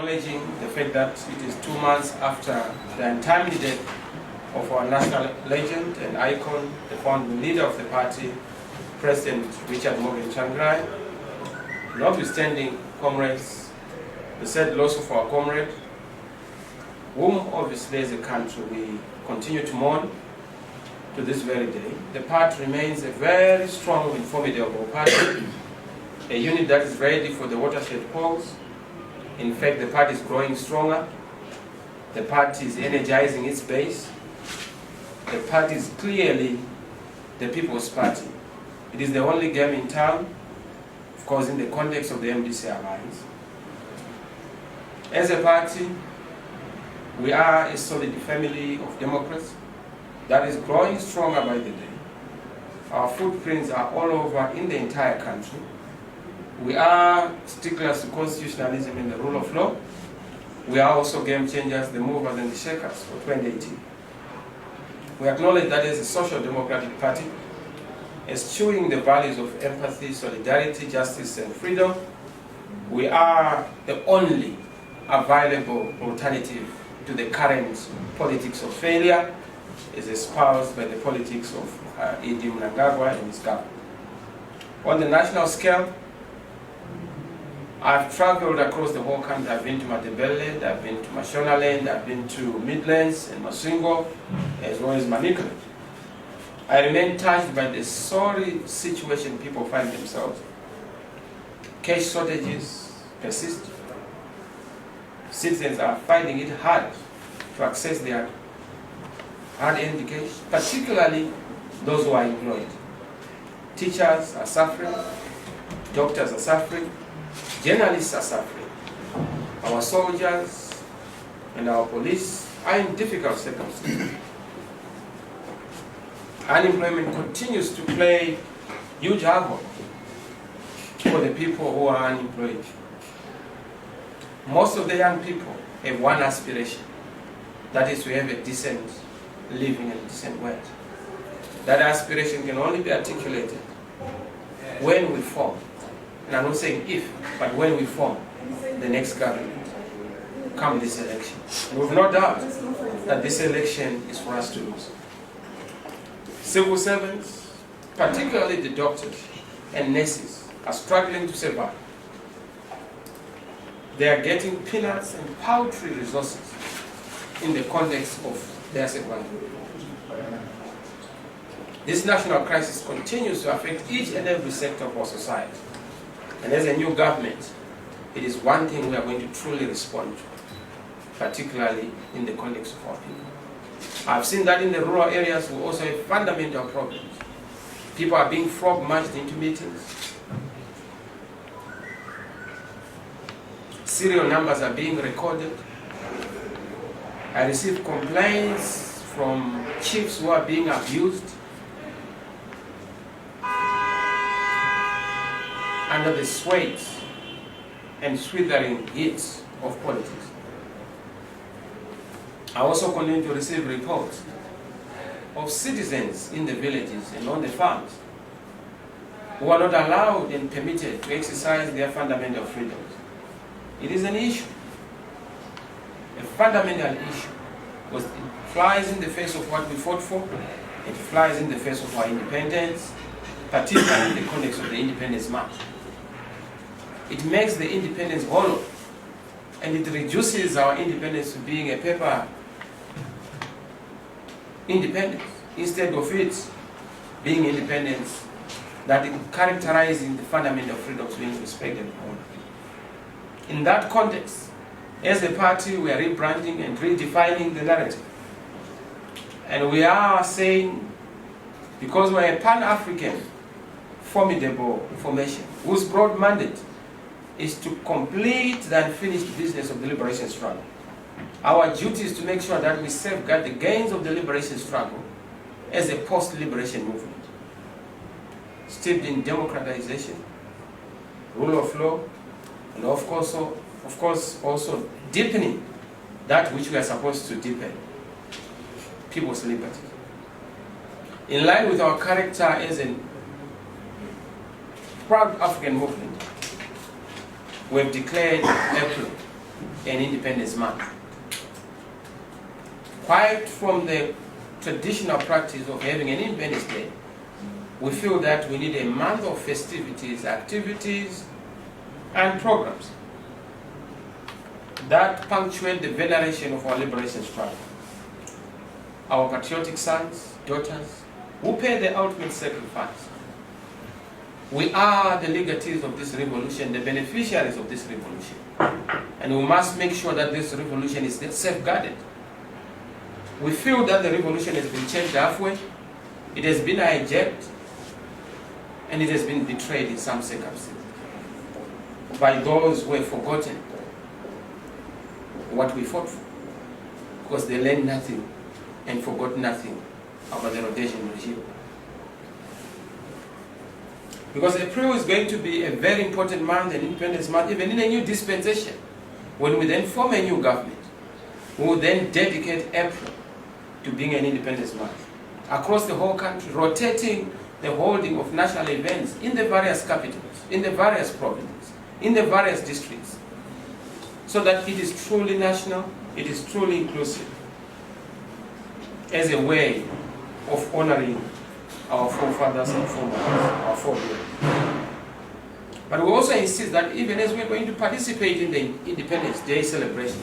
acknowledging the fact that it is 2 months after the untimely death of our national legend and icon, the founding leader of the party, President Richard Morgan Tsvangirai. Notwithstanding, comrades, the sad loss of our comrade, whom obviously as a country we continue to mourn to this very day, the party remains a very strong and formidable party, a unit that is ready for the watershed polls. In fact, the party is growing stronger. The party is energizing its base. The party is clearly the People's Party. It is the only game in town, of course, in the context of the MDC alliance. As a party, we are a solid family of Democrats that is growing stronger by the day. Our footprints are all over in the entire country. We are sticklers to constitutionalism and the rule of law. We are also game changers, the movers and the shakers for 2018. We acknowledge that as a social democratic party, eschewing the values of empathy, solidarity, justice, and freedom, we are the only available alternative to the current politics of failure as espoused by the politics of Idi Mnangagwa and his government. On the national scale, I've traveled across the whole country. I've been to Matebele, I've been to Mashonaland, I've been to Midlands and Masingo, as well as Manikwe. I remain touched by the sorry situation people find themselves. Cash shortages persist. Citizens are finding it hard to access their hard-earned cash, particularly those who are employed. Teachers are suffering, doctors are suffering, journalists are suffering. Our soldiers and our police are in difficult circumstances. Unemployment continues to play huge havoc for the people who are unemployed. Most of the young people have one aspiration, that is to have a decent living and decent wage. That aspiration can only be articulated when we form, and I'm not saying if, but when we form the next government come this election. And we have no doubt that this election is for us to lose. Civil servants, particularly the doctors and nurses, are struggling to survive. They are getting peanuts and paltry resources in the context of their survival. This national crisis continues to affect each and every sector of our society. And as a new government, it is one thing we are going to truly respond to, particularly in the context of our people. I've seen that in the rural areas we also have fundamental problems. People are being frog-marched into meetings. Serial numbers are being recorded. I receive complaints from chiefs who are being abused under the sway and swithering heat of politics. I also continue to receive reports of citizens in the villages and on the farms who are not allowed and permitted to exercise their fundamental freedoms. It is an issue, a fundamental issue, because it flies in the face of what we fought for. It flies in the face of our independence, particularly in the context of the Independence March. It makes the independence hollow, and it reduces our independence to being a paper independence, instead of it being independence that is characterizing the fundamental freedoms being respected upon. In that context, as a party, we are rebranding and redefining the narrative. And we are saying, because we are a Pan-African formidable formation whose broad mandate is to complete the unfinished business of the liberation struggle, our duty is to make sure that we safeguard the gains of the liberation struggle as a post-liberation movement, steeped in democratization, rule of law, and of course also deepening that which we are supposed to deepen, people's liberty. In line with our character as a proud African movement, we have declared April an Independence Month. Quite from the traditional practice of having an Independence Day, we feel that we need a month of festivities, activities, and programs that punctuate the veneration of our liberation struggle. Our patriotic sons, daughters, who pay the ultimate sacrifice. We are the legatees of this revolution, the beneficiaries of this revolution. And we must make sure that this revolution is safeguarded. We feel that the revolution has been changed halfway, it has been hijacked, and it has been betrayed in some circumstances by those who have forgotten what we fought for, because they learned nothing and forgot nothing about the Rhodesian regime. Because April is going to be a very important month, an Independence Month, even in a new dispensation. When we then form a new government, we will then dedicate April to being an Independence Month across the whole country, rotating the holding of national events in the various capitals, in the various provinces, in the various districts, so that it is truly national, it is truly inclusive, as a way of honoring our forefathers and foremothers, our forebears. But we also insist that even as we're going to participate in the Independence Day celebration,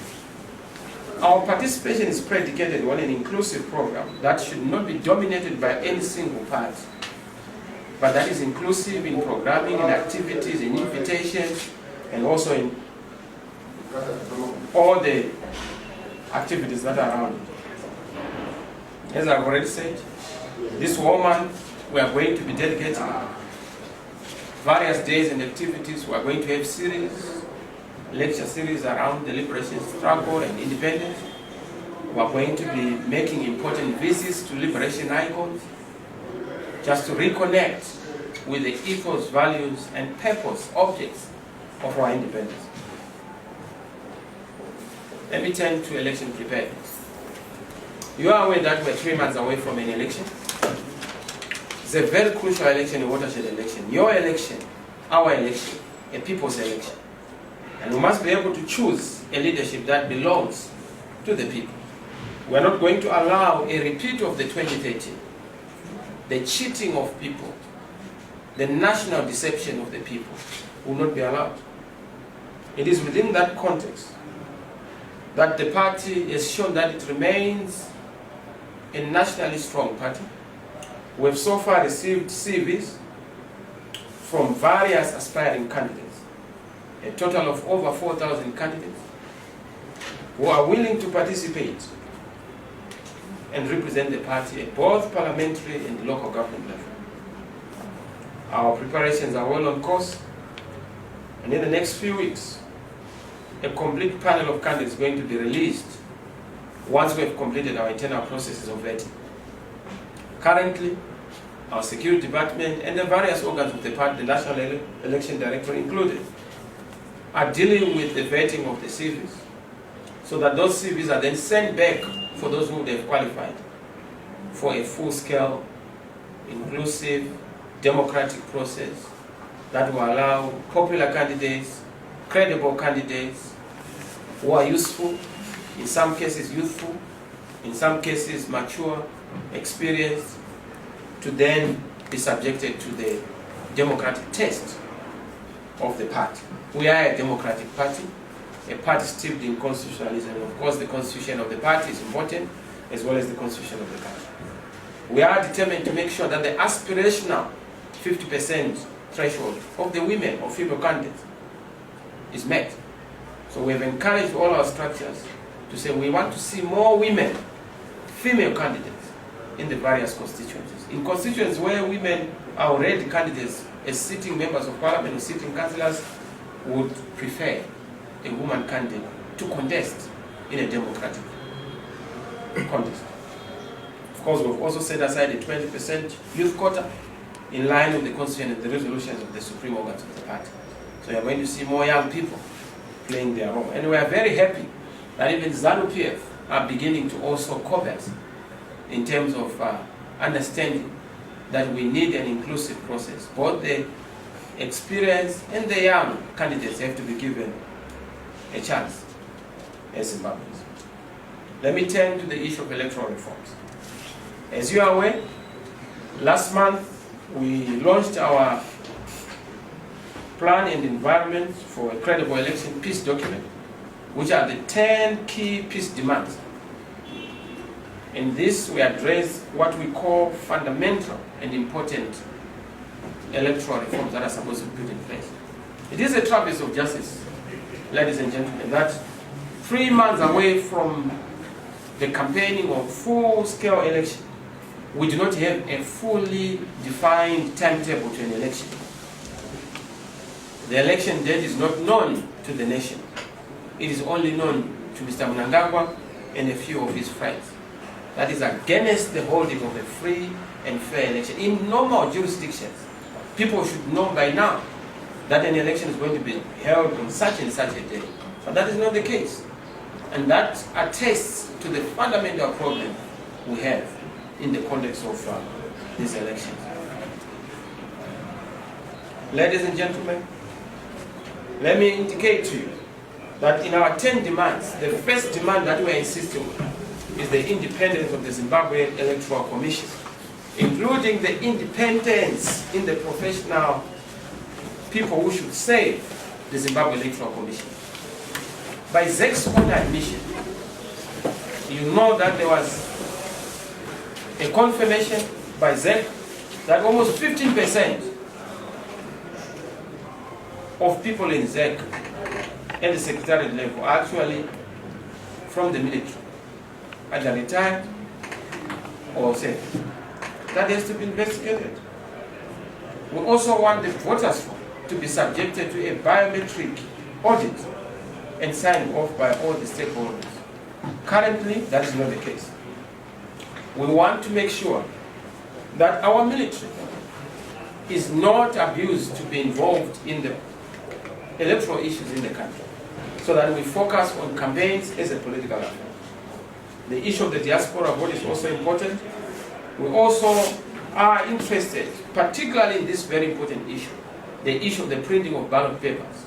our participation is predicated on an inclusive program that should not be dominated by any single party, but that is inclusive in programming, in activities, in invitations, and also in all the activities that are around it. As I've already said, this whole month we are going to be dedicating various days and activities. We are going to have lecture series around the liberation struggle and independence. We are going to be making important visits to liberation icons, just to reconnect with the ethos, values, and purpose, objects of our independence. Let me turn to election preparedness. You are aware that we're 3 months away from an election. It's a very crucial election, a watershed election. Your election, our election, a people's election. And we must be able to choose a leadership that belongs to the people. We're not going to allow a repeat of the 2013. The cheating of people, the national deception of the people will not be allowed. It is within that context that the party has shown that it remains a nationally strong party. We have so far received CVs from various aspiring candidates, a total of over 4,000 candidates who are willing to participate and represent the party at both parliamentary and local government level. Our preparations are well on course, and in the next few weeks, a complete panel of candidates is going to be released once we have completed our internal processes of vetting. Currently, our security department and the various organs of the party, the National Election Directorate included, are dealing with the vetting of the CVs, so that those CVs are then sent back for those who have qualified for a full-scale, inclusive, democratic process that will allow popular candidates, credible candidates who are useful, in some cases youthful, in some cases mature, experienced, to then be subjected to the democratic test of the party. We are a democratic party, a party steeped in constitutionalism. And of course, the constitution of the party is important, as well as the constitution of the country. We are determined to make sure that the aspirational 50% threshold of the women or female candidates is met. So we have encouraged all our structures to say we want to see more women, female candidates in the various constituencies. In constituencies where women are already candidates as sitting members of parliament or sitting councillors, would prefer a woman candidate to contest in a democratic contest. Of course, we've also set aside a 20% youth quota in line with the constitution and the resolutions of the supreme organs of the party. So you're going to see more young people playing their role. And we are very happy that even ZANU-PF are beginning to also covet in terms of understanding that we need an inclusive process. Both the experienced and the young candidates have to be given a chance as Zimbabweans. Let me turn to the issue of electoral reforms. As you are aware, last month we launched our plan and environment for a credible election peace document, which are the 10 key peace demands. In this, we address what we call fundamental and important electoral reforms that are supposed to be put in place. It is a traverse of justice, ladies and gentlemen, that 3 months away from the campaigning of full-scale election, we do not have a fully defined timetable to an election. The election date is not known to the nation. It is only known to Mr. Mnangagwa and a few of his friends. That is against the holding of a free and fair election. In normal jurisdictions, people should know by now that an election is going to be held on such and such a day. But that is not the case. And that attests to the fundamental problem we have in the context of these elections. Ladies and gentlemen, let me indicate to you that in our 10 demands, the first demand that we are insisting on is the independence of the Zimbabwe Electoral Commission, including the independence in the professional people who should save the Zimbabwe Electoral Commission. By ZEC's own admission, you know that there was a confirmation by ZEC that almost 15% of people in ZEC at the secretariat level are actually from the military, either retired or saved. That has to be investigated. We also want the voters form to be subjected to a biometric audit and signed off by all the stakeholders. Currently, that is not the case. We want to make sure that our military is not abused to be involved in the electoral issues in the country, so that we focus on campaigns as a political affair. The issue of the diaspora vote is also important. We also are interested, particularly in this very important issue, the issue of the printing of ballot papers.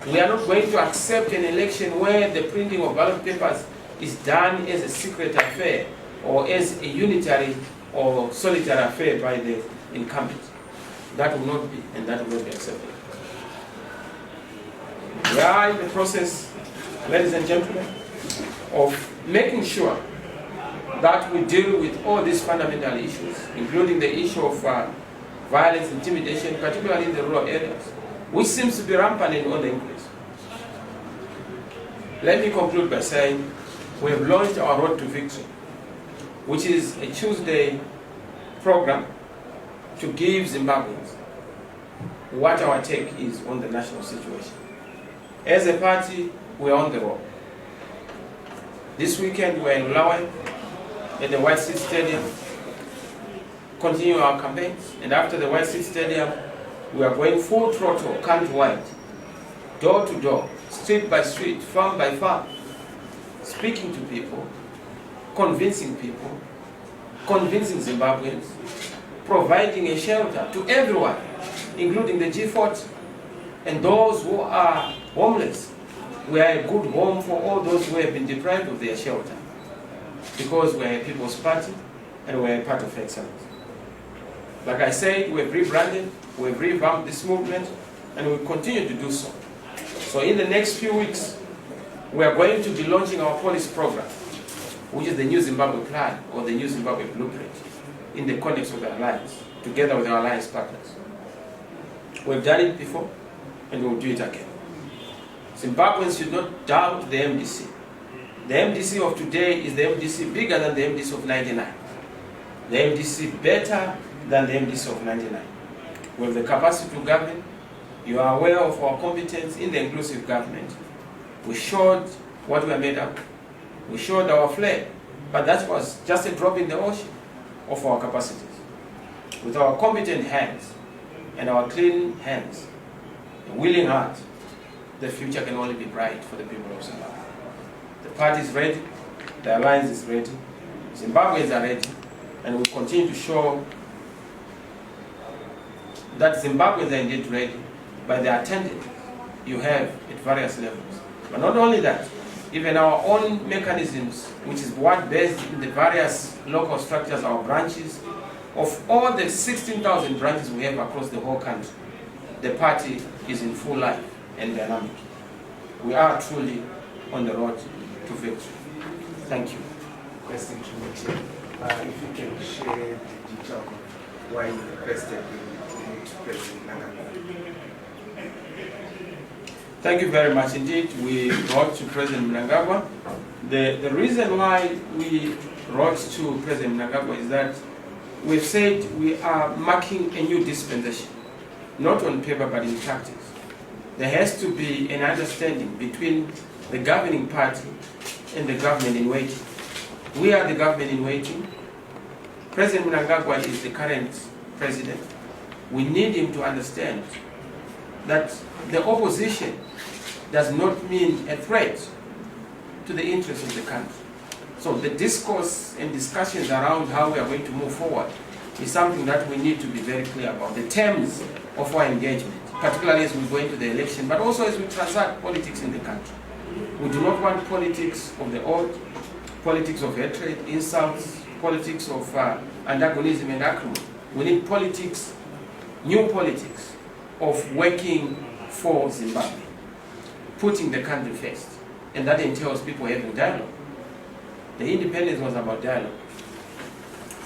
We are not going to accept an election where the printing of ballot papers is done as a secret affair or as a unitary or solitary affair by the incumbent. That will not be, and that will not be accepted. We are in the process, ladies and gentlemen, of making sure that we deal with all these fundamental issues, including the issue of violence, intimidation, particularly in the rural areas, which seems to be rampant and on the increase. Let me conclude by saying we have launched our Road to Victory, which is a Tuesday program to give Zimbabweans what our take is on the national situation. As a party, we are on the road. This weekend we are in Lawan at the White City Stadium, continue our campaigns, and after the White City Stadium, we are going full throttle, countrywide, door to door, street by street, farm by farm, speaking to people, convincing Zimbabweans, providing a shelter to everyone, including the G40, and those who are homeless. We are a good home for all those who have been deprived of their shelter, because we are a people's party and we are a part of excellence. Like I said, we have rebranded, we have revamped this movement, and we will continue to do so. So in the next few weeks, we are going to be launching our policy program, which is the New Zimbabwe Plan, or the New Zimbabwe Blueprint, in the context of the alliance, together with our alliance partners. We've done it before, and we'll do it again. Zimbabweans should not doubt the MDC. The MDC of today is the MDC bigger than the MDC of 99. The MDC better than the MDC of 99. We have the capacity to govern. You are aware of our competence in the inclusive government. We showed what we are made of. We showed our flair, but that was just a drop in the ocean of our capacities. With our competent hands and our clean hands, a willing heart, the future can only be bright for the people of Zimbabwe. The party is ready, the alliance is ready, Zimbabweans are ready, and we will continue to show that Zimbabweans are indeed ready by the attendance you have at various levels. But not only that, even our own mechanisms, which is ward-based in the various local structures, our branches. Of all the 16,000 branches we have across the whole country, the party is in full life and dynamic. We are truly on the road to victory. Thank you. Question to the chair. If you can share the detail of why you requested to meet President Mnangagwa. Thank you very much indeed. We wrote to President Mnangagwa. The reason why we wrote to President Mnangagwa is that we've said we are marking a new dispensation, not on paper but in practice. There has to be an understanding between the governing party and the government in waiting. We are the government in waiting. President Mnangagwa is the current president. We need him to understand that the opposition does not mean a threat to the interests of the country. So the discourse and discussions around how we are going to move forward is something that we need to be very clear about. The terms of our engagement, particularly as we go into the election, but also as we transact politics in the country. We do not want politics of the old, politics of hatred, insults, politics of antagonism and acrimony. We need politics, new politics, of working for Zimbabwe, putting the country first. And that entails people having dialogue. The independence was about dialogue.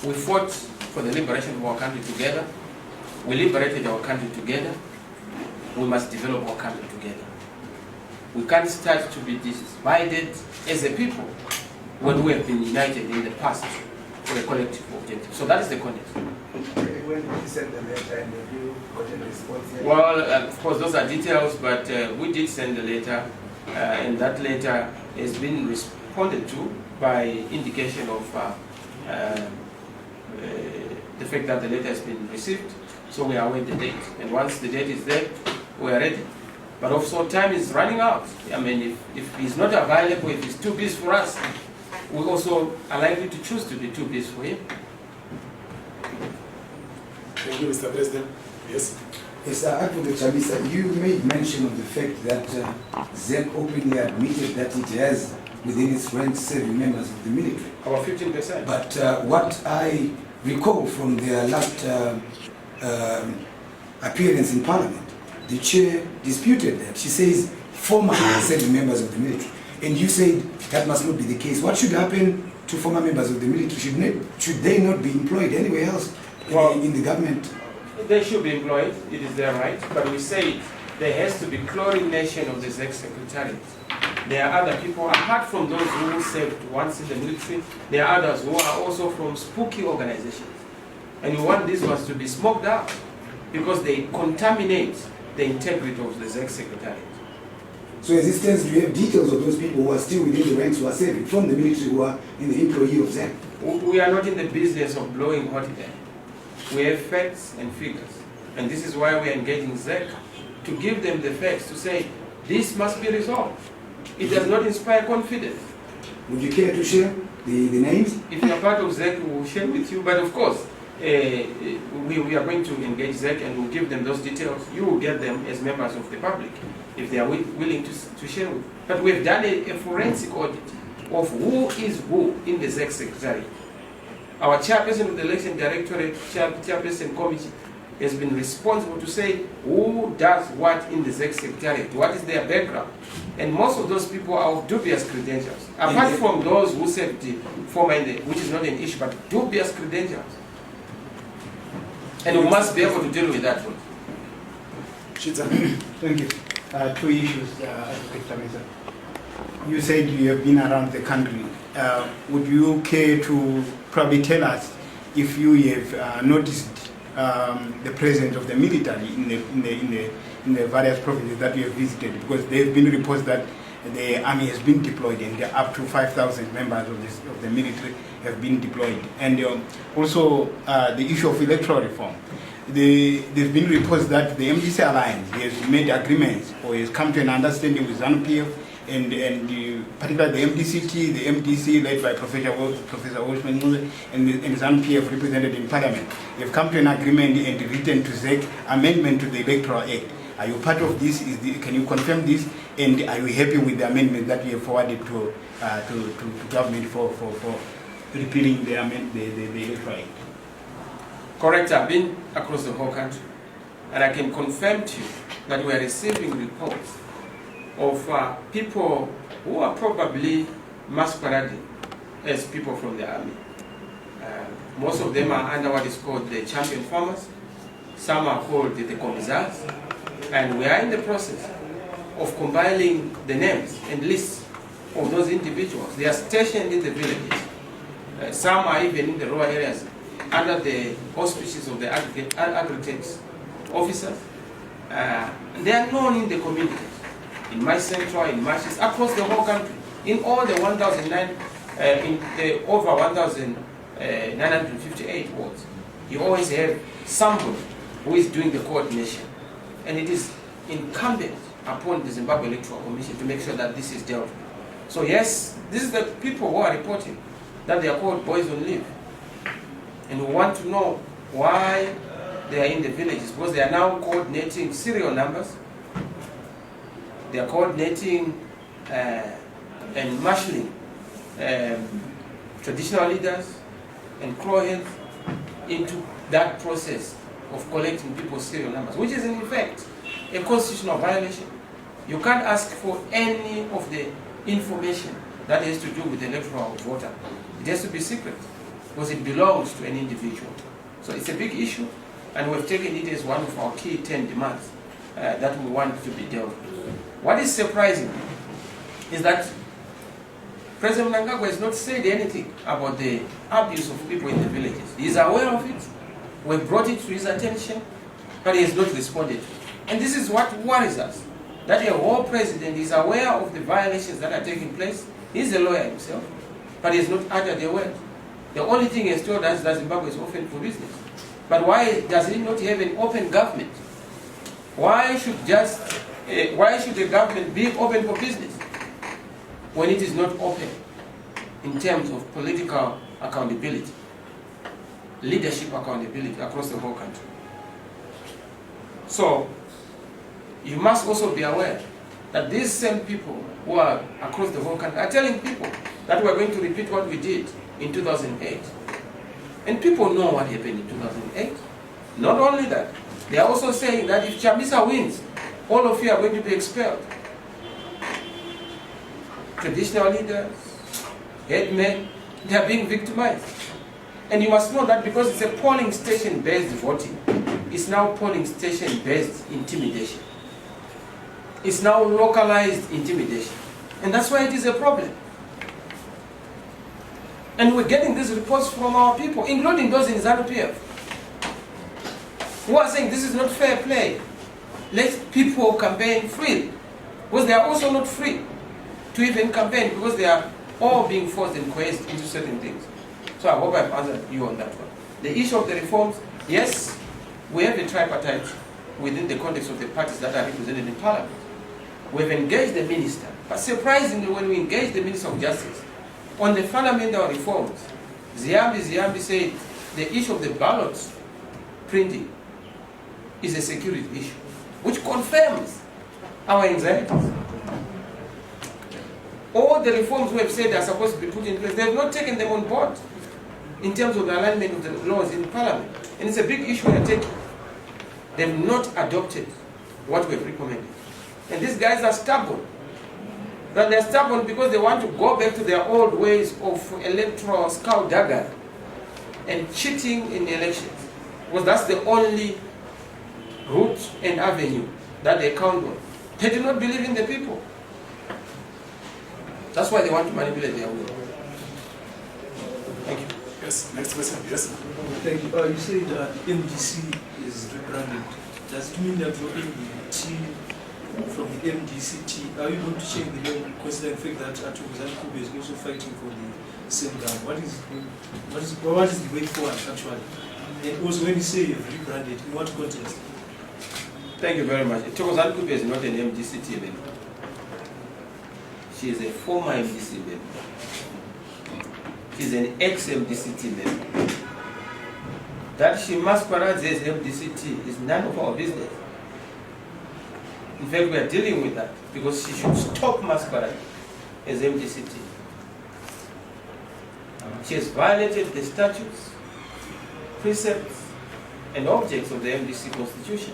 We fought for the liberation of our country together. We liberated our country together. We must develop our country together. We can't start to be divided as a people when we have been united in the past for a collective objective. So that is the context. When did you send the letter and have you gotten a response yet? Well, of course, those are details, but we did send the letter, and that letter has been responded to by indication of the fact that the letter has been received. So we await the date, and once the date is there, we are ready. But also time is running out. I mean, if he's not available, if he's too busy for us, we also are likely to choose to be too busy for him. Thank you, Mr. President. Yes. Yes, Advocate Chamisa, you made mention of the fact that ZEC openly admitted that it has within its ranks 7 members of the military. About 15%. But what I recall from their last appearance in Parliament, the chair disputed that. She says former 7 members of the military. And you said that must not be the case. What should happen to former members of the military? Should they not be employed anywhere else in the government? They should be employed, it is their right, but we say there has to be chlorination of the ZEC secretariat. There are other people, apart from those who served once in the military, there are others who are also from spooky organizations. And we want these ones to be smoked out because they contaminate the integrity of the ZEC secretariat. So as it stands, do you have details of those people who are still within the ranks, who are serving from the military, who are in the employee of ZEC? We are not in the business of blowing hot air. We have facts and figures. And this is why we are engaging ZEC, to give them the facts, to say, this must be resolved. It does not inspire confidence. Would you care to share the names? If you are part of ZEC, we will share with you. But of course, we are going to engage ZEC and we'll give them those details. You will get them as members of the public, if they are willing to share with you. But we've done a forensic audit of who is who in the ZEC secretariat. Our chairperson of the election directorate, chairperson committee, has been responsible to say who does what in the ZEC secretariat, what is their background. And most of those people are of dubious credentials. Apart from those who served the former, which is not an issue, but dubious credentials. And we must be able to deal with that one. Thank you. 2 issues, Advocate Chamisa. You said you have been around the country. Would you care to probably tell us if you have noticed the presence of the military in the various provinces that you have visited? Because there have been reports that the army has been deployed and up to 5,000 members of the military have been deployed. And also the issue of electoral reform. There have been reports that the MDC alliance has made agreements or has come to an understanding with ZANU-PF and particularly the MDCT, the MDC led by Professor Wolfman and ZANU-PF represented in Parliament. They have come to an agreement and written to ZEC amendment to the Electoral Act. Are you part of this? Can you confirm this? And are you happy with the amendment that you have forwarded to government for repealing the electoral act? Correct. I've been across the whole country, and I can confirm to you that we are receiving reports of people who are probably masquerading as people from the army. Most of them are under what is called the champion farmers. Some are called the Chamisa, and we are in the process of compiling the names and lists of those individuals. They are stationed in the villages. Some are even in the rural areas under the auspices of the agri-tax officers. They are known in the communities, in my central, in Marches, across the whole country, in all the 1,009, in the over 1,958 wards. You always have somebody who is doing the coordination, and it is incumbent upon the Zimbabwe Electoral Commission to make sure that this is dealt with. So yes, this is the people who are reporting that they are called boys on leave, and we want to know why they are in the villages, because they are now coordinating serial numbers, they are coordinating and marshalling traditional leaders and crowheads into that process of collecting people's serial numbers, which is in effect a constitutional violation. You can't ask for any of the information that has to do with the electoral voter. It has to be secret because it belongs to an individual. So it's a big issue, and we've taken it as one of our key 10 demands that we want to be dealt with. What is surprising is that President Mnangagwa has not said anything about the abuse of people in the villages. He is aware of it. We've brought it to his attention, but he has not responded. And this is what worries us, that a whole president is aware of the violations that are taking place. He's a lawyer himself, but he has not uttered a word. The only thing he has told us is that Zimbabwe is open for business. But why does he not have an open government? Why should the government be open for business when it is not open in terms of political accountability, leadership accountability across the whole country? So you must also be aware that these same people who are across the whole country are telling people that we are going to repeat what we did in 2008. And people know what happened in 2008. Not only that, they are also saying that if Chamisa wins, all of you are going to be expelled. Traditional leaders, headmen, they are being victimized. And you must know that because it's a polling station-based voting, it's now polling station-based intimidation. It's now localized intimidation. And that's why it is a problem. And we're getting these reports from our people, including those in ZANU-PF, who are saying this is not fair play. Let people campaign freely. Because they are also not free to even campaign, because they are all being forced and coerced into certain things. So I hope I've answered you on that one. The issue of the reforms, yes, we have a tripartite within the context of the parties that are represented in Parliament. We've engaged the minister, but surprisingly, when we engaged the Minister of Justice on the fundamental reforms, Ziyambi said the issue of the ballots printing is a security issue, which confirms our anxieties. All the reforms we have said are supposed to be put in place, they have not taken them on board in terms of the alignment of the laws in Parliament. And it's a big issue we are taking. They have not adopted what we have recommended. And these guys are stubborn. But they're stubborn because they want to go back to their old ways of electoral skullduggery and cheating in the elections. Because that's the only route and avenue that they count on. They do not believe in the people. That's why they want to manipulate their will. Thank you. Yes, next question. Yes. Thank you. You said MDC is rebranded. Does it mean that you're MDT from the MDC? Are you going to change the name considering the fact that Chamisa is also fighting for the same ground? What is the way forward actually? And also when you say you've rebranded, in what context? Thank you very much. Chamisa is not an MDC member. She is a former MDC member. She is an ex-MDC member. That she masquerades as MDC is none of our business. In fact, we are dealing with that because she should stop masquerading as MDCT. She has violated the statutes, precepts, and objects of the MDC Constitution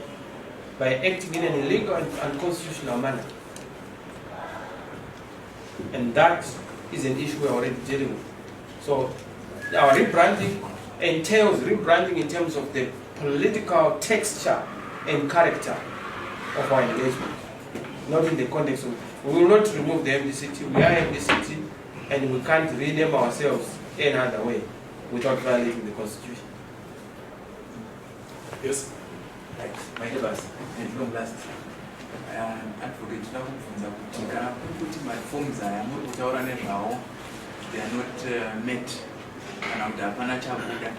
by acting in an illegal and unconstitutional manner. And that is an issue we're already dealing with. So our rebranding entails rebranding in terms of the political texture and character of our engagement, not in the context of, we will not remove the MDCT, we are MDCT, and we can't rename ourselves any other way without violating the Constitution. Yes. Right, my neighbors, and long last. Advocate, ndakubvunza kuti kana kuri kuti maforms aya muri kutaura nezvawo they are not met kana kuti hapana chabuda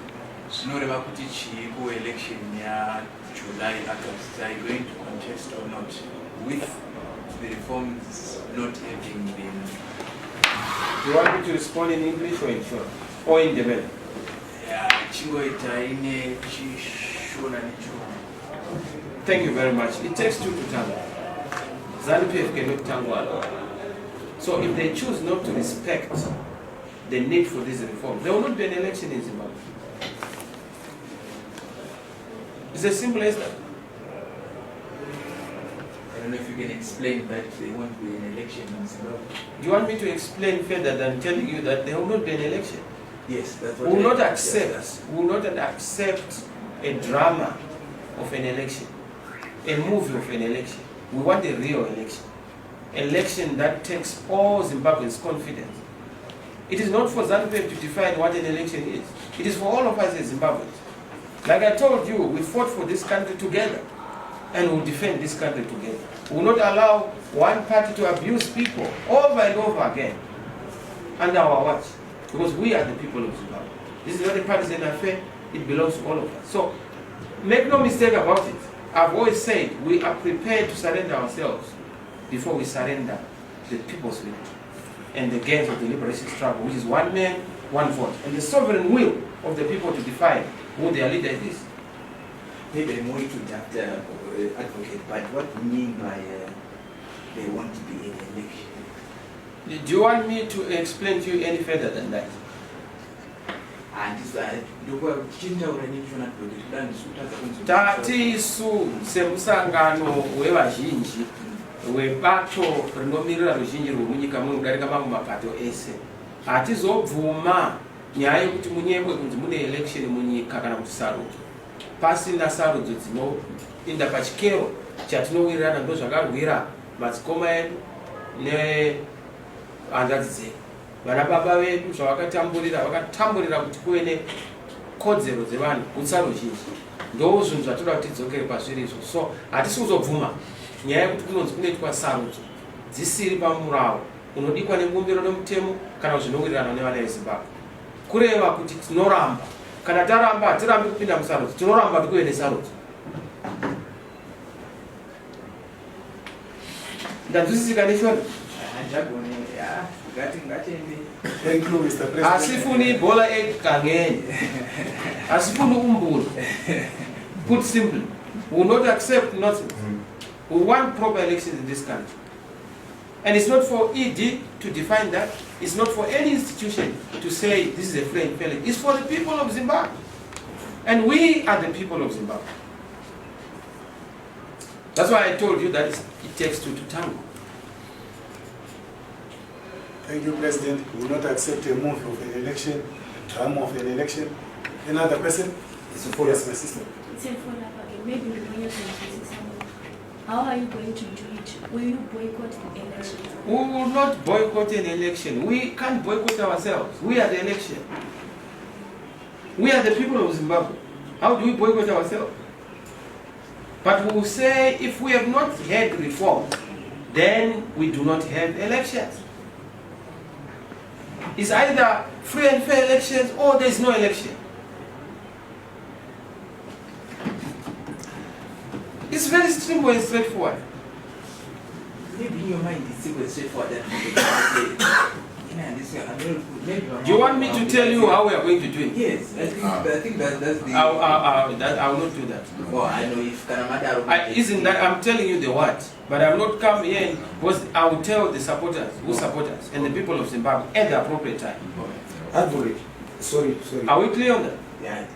zvinoreva kuti chii ku-election July, August, are you going to contest or not with the reforms not having been? Do you want me to respond in English or in short? Or in Devel? Chingoita ine chishona necho. Thank you very much. It takes two to tango. ZANU-PF cannot tango alone. So if they choose not to respect the need for this reform, there will not be an election in Zimbabwe. It's as simple as that. I don't know if you can explain that there won't be an election in Zimbabwe. Do you want me to explain further than telling you that there will not be an election? Yes, that's We what will not accept. We will not accept a drama of an election, a movie of an election. We want a real election, election that takes all Zimbabweans' confidence. It is not for ZANU-PF to define what an election is. It is for all of us as Zimbabweans. Like I told you, we fought for this country together, and we'll defend this country together. We will not allow one party to abuse people over and over again under our watch, because we are the people of Zimbabwe. This is not a partisan affair, it belongs to all of us. So, make no mistake about it. I've always said we are prepared to surrender ourselves before we surrender the people's will and the gains of the liberation struggle, which is one man, one vote, and the sovereign will of the people to define who their leader is. Maybe I'm going to that advocate, but what do you mean by they want to be in election? Do you want me to explain to you any further than that? Tatisu semusangano wevazhinji webato rinomirira ruzhinji rwemunyika muno kudarika mamwe mapato ese hatizobvuma nyaya yekuti munyemwe kunzi mune election munyika kana kuti sarudzo pasina sarudzo dzinoinda pachikero chatinowirirana ndo zvakarwira madzikoma edu nehanzvadzi dzedu vana baba vedu zvavakatamburira kuti kuve nekodzero dzevanhu utsaro zhinji ndo zvinhu zvatoda kuti tidzokere pazviri izvo. So hatisi kuzobvuma nyaya yekuti kunonzi kunoitwa sarudzo dzisiri pamurawo unodikwa nemumbiro nemutemo kana zvinowirirana nevana vezimbabwe, kureva kuti tinoramba. Kana taramba hatirambi kupinda musarudzo, tinoramba kuti kuve nesarudzo. Ndanzwisisika neshona? Thank you, Mr. President. Asifuni bhola egangeni. Asifuni umbulu. Put simply, we will not accept nonsense. We want proper elections in this country. And it's not for ED to define that. It's not for any institution to say this is a free and fair election. It's for the people of Zimbabwe. And we are the people of Zimbabwe. That's why I told you that it takes two to tango. Thank you, President. We will not accept a move of an election, a drama of an election. Another person? It's a follow-up. Yes, my sister. It's a follow-up again. Maybe we how are you going to do it? Will you boycott the election? We will not boycott an election. We can't boycott ourselves. We are the election. We are the people of Zimbabwe. How do we boycott ourselves? But we will say if we have not had reform, then we do not have elections. It's either free and fair elections or there is no election. It's very simple and straightforward. Maybe in your mind it's simple and straightforward that you can understand. Do you want me to tell you how we are going to do it? Yes, I think that's the... I will not do that. Oh, I know if Karamada... Isn't that, I'm telling you the what, but I will not come here because I will tell the supporters, who support us, and the people of Zimbabwe at the appropriate time. Advocate, sorry. Are we clear on that? Yeah,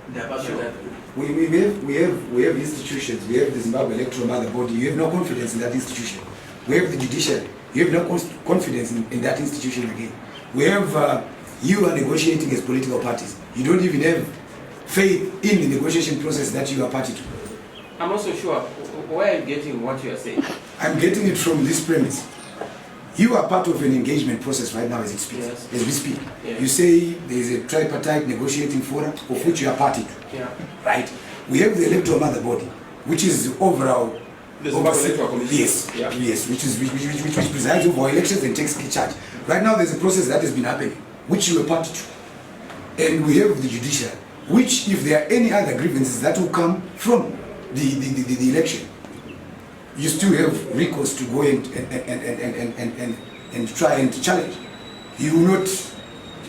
sure. We have institutions. We have the Zimbabwe Electoral Mother Body. You have no confidence in that institution. We have the judiciary. You have no confidence in that institution again. We have you are negotiating as political parties. You don't even have faith in the negotiation process that you are party to. I'm also sure where are you getting what you are saying? I'm getting it from this premise. You are part of an engagement process right now as we speak. Yes. You say there is a tripartite negotiating forum of which you are party to. Yeah. Right? We have the electoral mother body, which is the overall... The Zimbabwe Electoral Commission. Yes, Yeah. yes, which presides over elections and takes charge. Right now there's a process that has been happening, which you are party to. And we have the judiciary, which if there are any other grievances that will come from the election, you still have recourse to go and try and challenge. You will not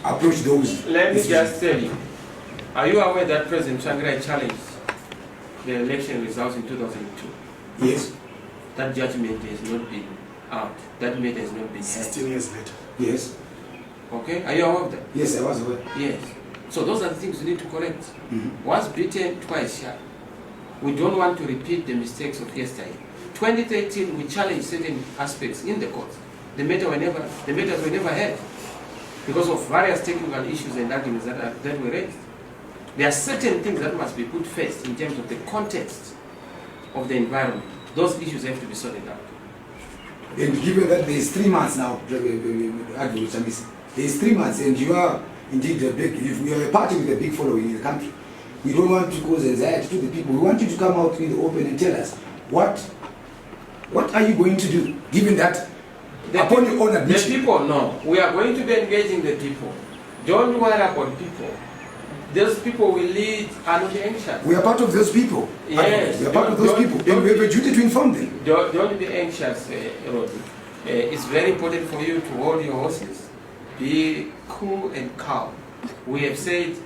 approach those. Let me just tell you, are you aware that President Tsvangirai challenged the election results in 2002? Yes. That judgment has not been out. That matter has not been 16 years later. Yes. Okay? Are you aware of that? Yes, I was aware. Yes. So those are the things we need to correct. Mhm. Once beaten, twice shy. We don't want to repeat the mistakes of yesterday. 2013, we challenged certain aspects in the court. The matters were never heard because of various technical issues and arguments that were raised. There are certain things that must be put first in terms of the context of the environment. Those issues have to be sorted out. And given that there is 3 months now, Advocate Chamisa, there is 3 months, and you are indeed a big, if we are a party with a big following in the country, we don't want to cause anxiety to the people. We want you to come out in the open and tell us what are you going to do, given that upon your own admission. The people know. We are going to be engaging the people. Don't worry about people. Those people we lead are not anxious. We are part of those people. Yes. We are part of those people, and we have a duty to inform them. Don't be anxious, Rodney. It's very important for you to hold your horses. Be cool and calm. We have said,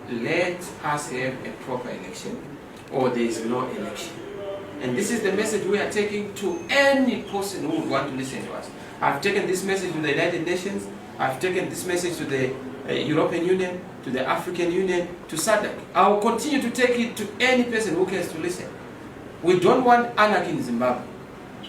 let us have a proper election, or there is no election. And this is the message we are taking to any person who would want to listen to us. I've taken this message to the United Nations. I've taken this message to the European Union, to the African Union, to SADC. I will continue to take it to any person who cares to listen. We don't want anarchy in Zimbabwe,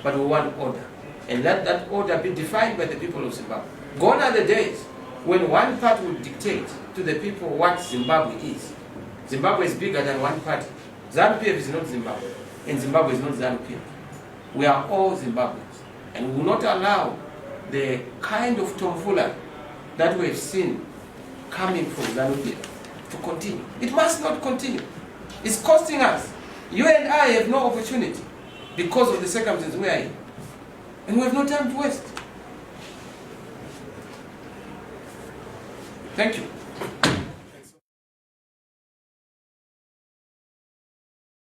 but we want order. And let that order be defined by the people of Zimbabwe. Gone are the days when one party will dictate to the people what Zimbabwe is. Zimbabwe is bigger than one party. ZANU-PF is not Zimbabwe, and Zimbabwe is not ZANU-PF. We are all Zimbabweans, and we will not allow the kind of tomfoolery that we have seen coming from ZANU-PF to continue. It must not continue. It's costing us. You and I have no opportunity because of the circumstances we are in. And we have no time to waste. Thank you.